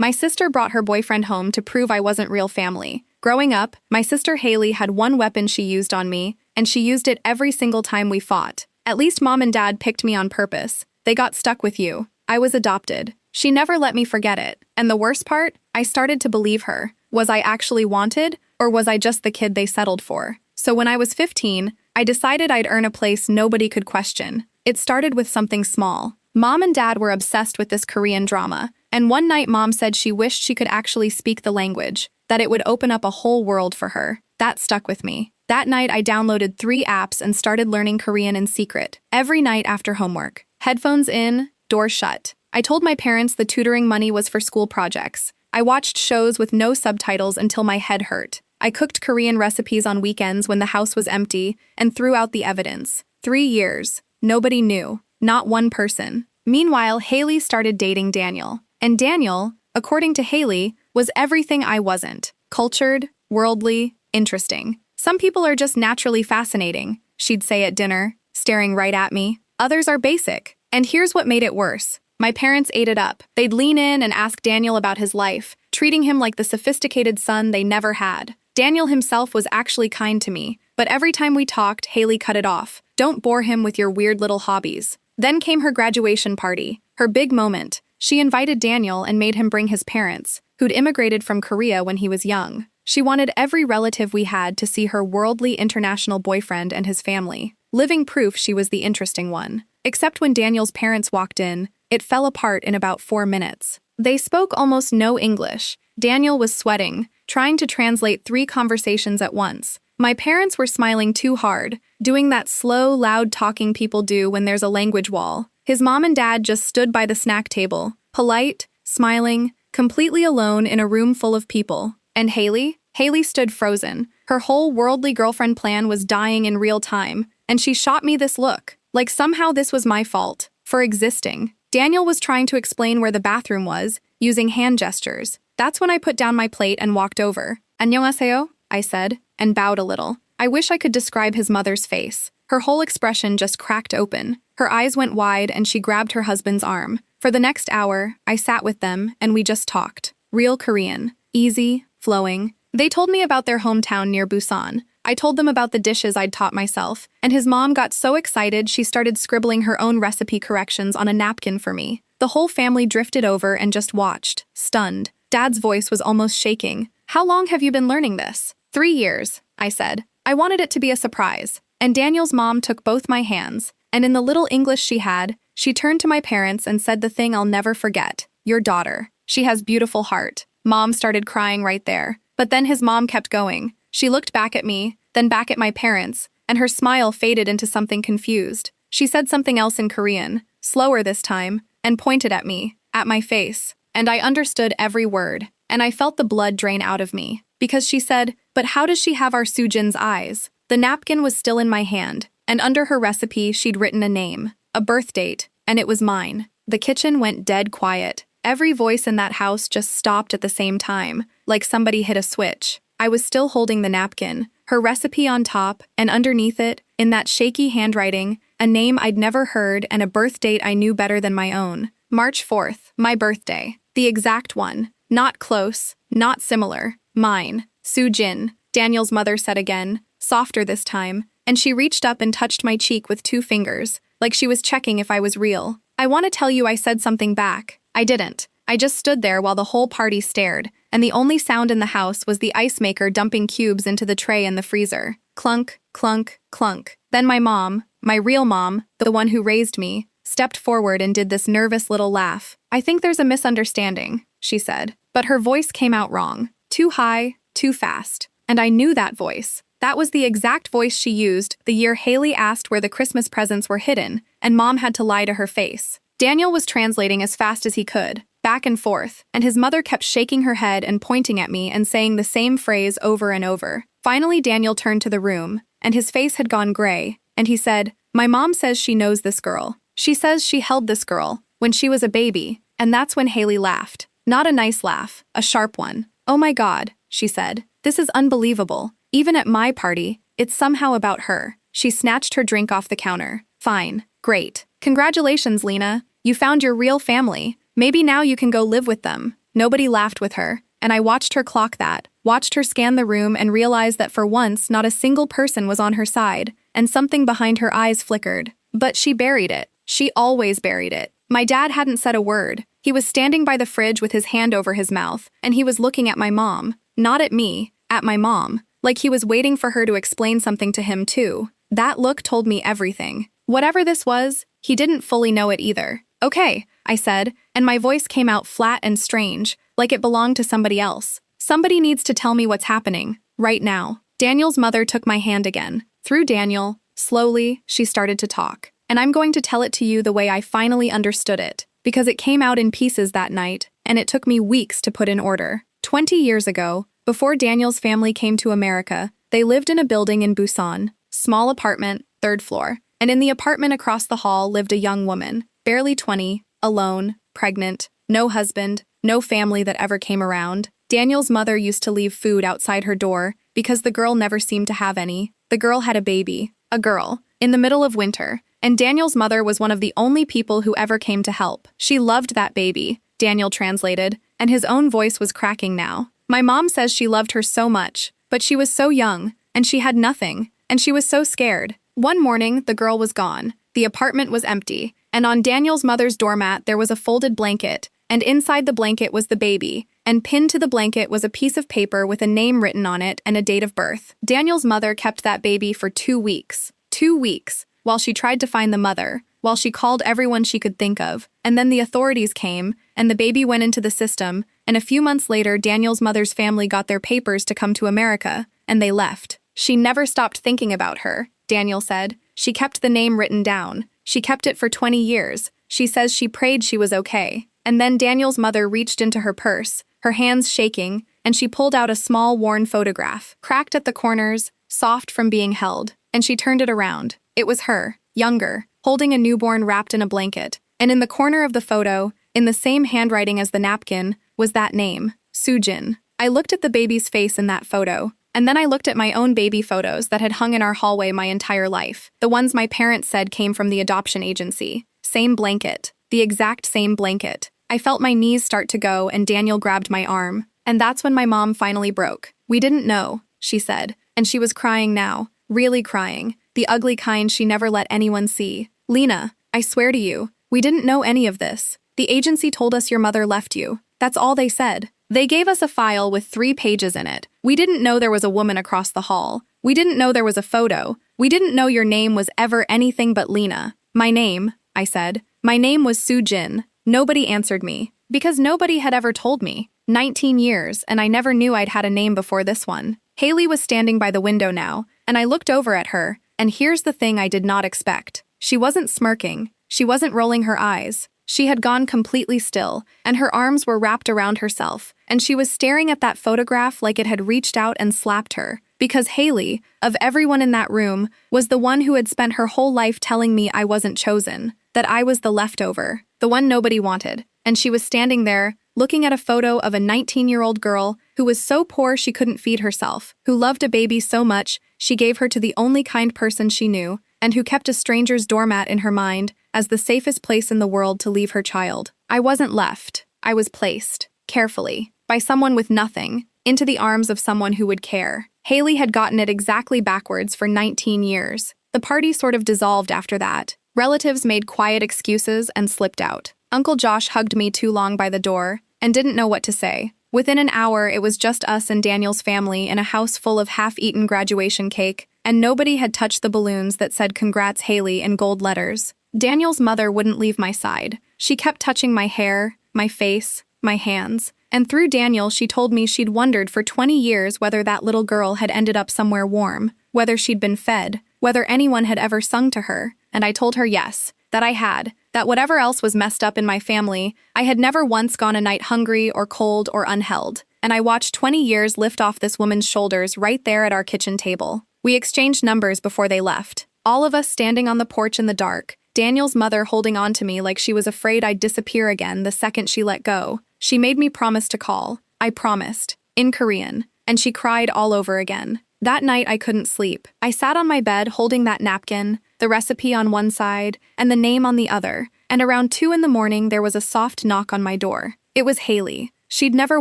My sister brought her boyfriend home to prove I wasn't real family. Growing up, my sister Haley had one weapon she used on me, and she used it every single time we fought. At least mom and dad picked me on purpose. They got stuck with you. I was adopted. She never let me forget it. And the worst part, I started to believe her. Was I actually wanted, or was I just the kid they settled for? So when I was 15, I decided I'd earn a place nobody could question. It started with something small. Mom and dad were obsessed with this Korean drama, and one night mom said she wished she could actually speak the language, that it would open up a whole world for her. That stuck with me. That night I downloaded 3 apps and started learning Korean in secret. Every night after homework. Headphones in, door shut. I told my parents the tutoring money was for school projects. I watched shows with no subtitles until my head hurt. I cooked Korean recipes on weekends when the house was empty and threw out the evidence. 3 years. Nobody knew. Not one person. Meanwhile, Haley started dating Daniel. And Daniel, according to Haley, was everything I wasn't. Cultured, worldly, interesting. Some people are just naturally fascinating, she'd say at dinner, staring right at me. Others are basic. And here's what made it worse. My parents ate it up. They'd lean in and ask Daniel about his life, treating him like the sophisticated son they never had. Daniel himself was actually kind to me, but every time we talked, Haley cut it off. Don't bore him with your weird little hobbies. Then came her graduation party, her big moment. She invited Daniel and made him bring his parents, who'd immigrated from Korea when he was young. She wanted every relative we had to see her worldly international boyfriend and his family. Living proof she was the interesting one. Except when Daniel's parents walked in, it fell apart in about 4 minutes. They spoke almost no English. Daniel was sweating, trying to translate 3 conversations at once. My parents were smiling too hard, doing that slow, loud talking people do when there's a language wall. His mom and dad just stood by the snack table, polite, smiling, completely alone in a room full of people. And Haley? Haley stood frozen. Her whole worldly girlfriend plan was dying in real time, and she shot me this look, like somehow this was my fault, for existing. Daniel was trying to explain where the bathroom was, using hand gestures. That's when I put down my plate and walked over. "안녕하세요," I said, and bowed a little. I wish I could describe his mother's face. Her whole expression just cracked open. Her eyes went wide and she grabbed her husband's arm. For the next hour, I sat with them and we just talked. Real Korean. Easy, flowing. They told me about their hometown near Busan. I told them about the dishes I'd taught myself, and his mom got so excited she started scribbling her own recipe corrections on a napkin for me. The whole family drifted over and just watched, stunned. Dad's voice was almost shaking. "How long have you been learning this?" 3 years, I said. I wanted it to be a surprise. And Daniel's mom took both my hands, and in the little English she had, she turned to my parents and said the thing I'll never forget. "Your daughter. She has beautiful heart." Mom started crying right there. But then his mom kept going. She looked back at me, then back at my parents, and her smile faded into something confused. She said something else in Korean, slower this time, and pointed at me, at my face. And I understood every word, and I felt the blood drain out of me. Because she said, "But how does she have our Sujin's eyes?" The napkin was still in my hand, and under her recipe she'd written a name, a birth date, and it was mine. The kitchen went dead quiet. Every voice in that house just stopped at the same time, like somebody hit a switch. I was still holding the napkin, her recipe on top, and underneath it, in that shaky handwriting, a name I'd never heard and a birth date I knew better than my own. March 4th, my birthday. The exact one. Not close, not similar. Mine. Sujin, Daniel's mother said again, softer this time, and she reached up and touched my cheek with 2 fingers, like she was checking if I was real. I want to tell you I said something back. I didn't. I just stood there while the whole party stared, and the only sound in the house was the ice maker dumping cubes into the tray in the freezer. Clunk, clunk, clunk. Then my mom, my real mom, the one who raised me, stepped forward and did this nervous little laugh. "I think there's a misunderstanding," she said. But her voice came out wrong. Too high, too fast. And I knew that voice. That was the exact voice she used the year Haley asked where the Christmas presents were hidden, and Mom had to lie to her face. Daniel was translating as fast as he could, back and forth, and his mother kept shaking her head and pointing at me and saying the same phrase over and over. Finally, Daniel turned to the room, and his face had gone gray, and he said, "My mom says she knows this girl. She says she held this girl when she was a baby," and that's when Haley laughed. Not a nice laugh, a sharp one. "Oh my God," she said. "This is unbelievable. Even at my party, it's somehow about her." She snatched her drink off the counter. "Fine. Great. Congratulations, Lena. You found your real family. Maybe now you can go live with them." Nobody laughed with her, and I watched her clock that, watched her scan the room and realized that for once not a single person was on her side, and something behind her eyes flickered. But she buried it. She always buried it. My dad hadn't said a word. He was standing by the fridge with his hand over his mouth, and he was looking at my mom. Not at me, at my mom. Like he was waiting for her to explain something to him too. That look told me everything. Whatever this was, he didn't fully know it either. "Okay," I said, and my voice came out flat and strange, like it belonged to somebody else. "Somebody needs to tell me what's happening, right now." Daniel's mother took my hand again. Through Daniel, slowly, she started to talk. And I'm going to tell it to you the way I finally understood it, because it came out in pieces that night, and it took me weeks to put in order. 20 years ago, before Daniel's family came to America, they lived in a building in Busan, small apartment, 3rd floor, and in the apartment across the hall lived a young woman, barely 20, alone, pregnant, no husband, no family that ever came around. Daniel's mother used to leave food outside her door because the girl never seemed to have any. The girl had a baby, a girl, in the middle of winter, and Daniel's mother was one of the only people who ever came to help. She loved that baby, Daniel translated, and his own voice was cracking now. My mom says she loved her so much, but she was so young, and she had nothing, and she was so scared. One morning, the girl was gone. The apartment was empty, and on Daniel's mother's doormat there was a folded blanket, and inside the blanket was the baby, and pinned to the blanket was a piece of paper with a name written on it and a date of birth. Daniel's mother kept that baby for 2 weeks. 2 weeks. While she tried to find the mother, while she called everyone she could think of, and then the authorities came, and the baby went into the system, and a few months later Daniel's mother's family got their papers to come to America, and they left. She never stopped thinking about her, Daniel said. She kept the name written down. She kept it for 20 years. She says she prayed she was okay. And then Daniel's mother reached into her purse, her hands shaking, and she pulled out a small worn photograph, cracked at the corners, soft from being held, and she turned it around. It was her, younger, holding a newborn wrapped in a blanket, and in the corner of the photo, in the same handwriting as the napkin, was that name, Soojin. I looked at the baby's face in that photo, and then I looked at my own baby photos that had hung in our hallway my entire life, the ones my parents said came from the adoption agency. Same blanket, the exact same blanket. I felt my knees start to go and Daniel grabbed my arm, and that's when my mom finally broke. "We didn't know," she said, and she was crying now, really crying. The ugly kind she never let anyone see. "Lena, I swear to you, we didn't know any of this. The agency told us your mother left you. That's all they said. They gave us a file with 3 pages in it. We didn't know there was a woman across the hall. We didn't know there was a photo. We didn't know your name was ever anything but Lena." "My name," I said. "My name was Soojin." Nobody answered me, because nobody had ever told me. 19 years, and I never knew I'd had a name before this one. Haley was standing by the window now, and I looked over at her. And here's the thing I did not expect. She wasn't smirking. She wasn't rolling her eyes. She had gone completely still, and her arms were wrapped around herself, and she was staring at that photograph like it had reached out and slapped her. Because Haley, of everyone in that room, was the one who had spent her whole life telling me I wasn't chosen, that I was the leftover, the one nobody wanted. And she was standing there, looking at a photo of a 19-year-old girl who was so poor she couldn't feed herself, who loved a baby so much she gave her to the only kind person she knew, and who kept a stranger's doormat in her mind as the safest place in the world to leave her child. I wasn't left. I was placed, carefully, by someone with nothing, into the arms of someone who would care. Haley had gotten it exactly backwards for 19 years. The party sort of dissolved after that. Relatives made quiet excuses and slipped out. Uncle Josh hugged me too long by the door and didn't know what to say. Within an hour, it was just us and Daniel's family in a house full of half-eaten graduation cake, and nobody had touched the balloons that said "Congrats, Haley" in gold letters. Daniel's mother wouldn't leave my side. She kept touching my hair, my face, my hands, and through Daniel she told me she'd wondered for 20 years whether that little girl had ended up somewhere warm, whether she'd been fed, whether anyone had ever sung to her, and I told her yes, that I had, that whatever else was messed up in my family, I had never once gone a night hungry or cold or unheld, and I watched 20 years lift off this woman's shoulders right there at our kitchen table. We exchanged numbers before they left, all of us standing on the porch in the dark, Daniel's mother holding on to me like she was afraid I'd disappear again the second she let go. She made me promise to call. I promised, in Korean, and she cried all over again. That night I couldn't sleep. I sat on my bed holding that napkin, the recipe on one side, and the name on the other, and around 2 in the morning there was a soft knock on my door. It was Haley. She'd never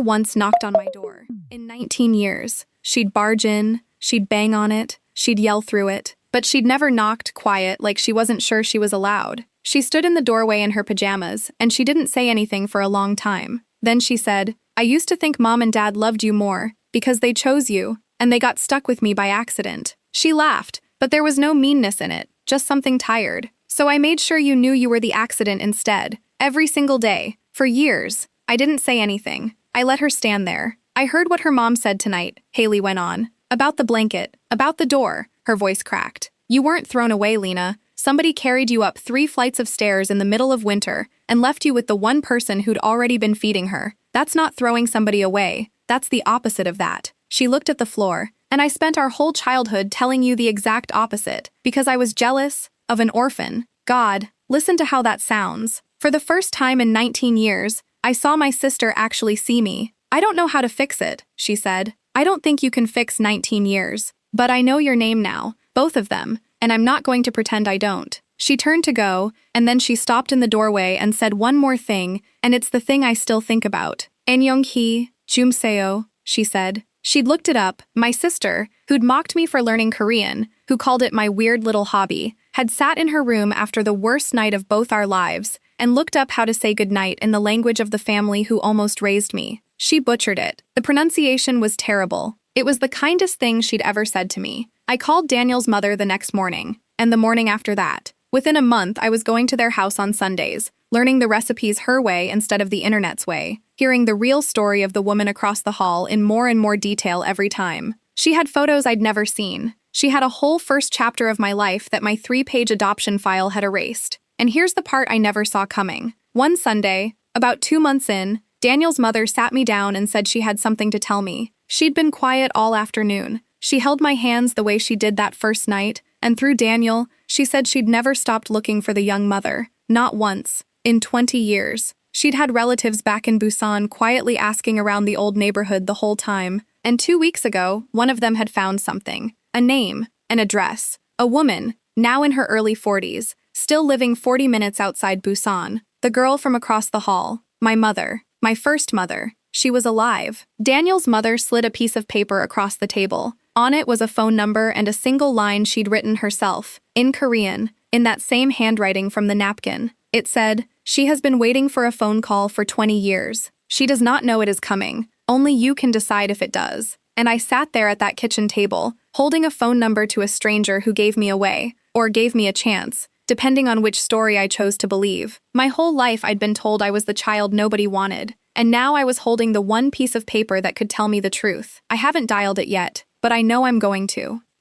once knocked on my door. In 19 years, she'd barge in, she'd bang on it, she'd yell through it, but she'd never knocked quiet like she wasn't sure she was allowed. She stood in the doorway in her pajamas, and she didn't say anything for a long time. Then she said, "I used to think Mom and Dad loved you more, because they chose you, and they got stuck with me by accident." She laughed, but there was no meanness in it, just something tired. "So I made sure you knew you were the accident instead. Every single day. For years. I didn't say anything. I let her stand there. I heard what her mom said tonight," Haley went on. "About the blanket. About the door." Her voice cracked. "You weren't thrown away, Lena. Somebody carried you up 3 flights of stairs in the middle of winter and left you with the one person who'd already been feeding her. That's not throwing somebody away. That's the opposite of that." She looked at the floor. "And I spent our whole childhood telling you the exact opposite, because I was jealous of an orphan. God, listen to how that sounds. For the first time in 19 years, I saw my sister actually see me. I don't know how to fix it," she said. "I don't think you can fix 19 years. But I know your name now, both of them, and I'm not going to pretend I don't." She turned to go, and then she stopped in the doorway and said one more thing, and it's the thing I still think about. "Annyeonghi, jumseo," she said. She'd looked it up. My sister, who'd mocked me for learning Korean, who called it my weird little hobby, had sat in her room after the worst night of both our lives and looked up how to say goodnight in the language of the family who almost raised me. She butchered it. The pronunciation was terrible. It was the kindest thing she'd ever said to me. I called Daniel's mother the next morning, and the morning after that. Within a month, I was going to their house on Sundays, learning the recipes her way instead of the internet's way, hearing the real story of the woman across the hall in more and more detail every time. She had photos I'd never seen. She had a whole first chapter of my life that my 3-page adoption file had erased. And here's the part I never saw coming. One Sunday, about 2 months in, Daniel's mother sat me down and said she had something to tell me. She'd been quiet all afternoon. She held my hands the way she did that first night, and through Daniel, she said she'd never stopped looking for the young mother. Not once. In 20 years. She'd had relatives back in Busan quietly asking around the old neighborhood the whole time. And 2 weeks ago, one of them had found something. A name. An address. A woman, now in her early 40s, still living 40 minutes outside Busan. The girl from across the hall. My mother. My first mother. She was alive. Daniel's mother slid a piece of paper across the table. On it was a phone number and a single line she'd written herself, in Korean, in that same handwriting from the napkin. It said, "She has been waiting for a phone call for 20 years. She does not know it is coming. Only you can decide if it does." And I sat there at that kitchen table, holding a phone number to a stranger who gave me away, or gave me a chance, depending on which story I chose to believe. My whole life I'd been told I was the child nobody wanted, and now I was holding the one piece of paper that could tell me the truth. I haven't dialed it yet, but I know I'm going to.